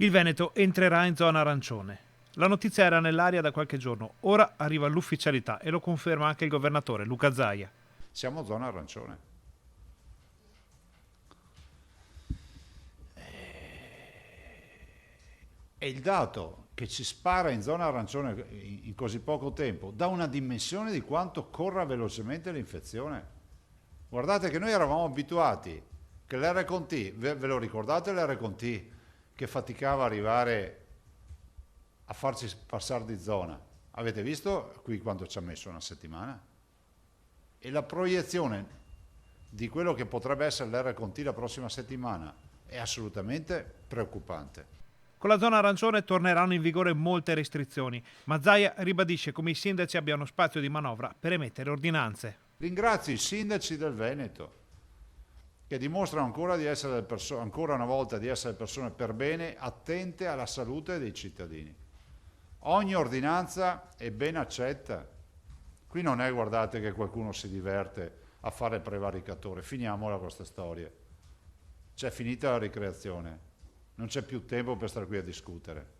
Il Veneto entrerà in zona arancione. La notizia era nell'aria da qualche giorno, ora arriva l'ufficialità e lo conferma anche il governatore Luca Zaia. Siamo zona arancione. E il dato che ci spara in zona arancione in così poco tempo dà una dimensione di quanto corra velocemente l'infezione. Guardate che noi eravamo abituati che l'R con T, ve lo ricordate l'R con T, che faticava a arrivare a farci passare di zona? Avete visto qui quanto ci ha messo? Una settimana? E la proiezione di quello che potrebbe essere l'R con T la prossima settimana è assolutamente preoccupante. Con la zona arancione torneranno in vigore molte restrizioni, ma Zaia ribadisce come i sindaci abbiano spazio di manovra per emettere ordinanze. Ringrazio i sindaci del Veneto che dimostrano ancora, ancora una volta di essere persone per bene, attente alla salute dei cittadini. Ogni ordinanza è ben accetta. Qui non è, guardate, che qualcuno si diverte a fare il prevaricatore. Finiamola questa storia. C'è finita la ricreazione. Non c'è più tempo per stare qui a discutere.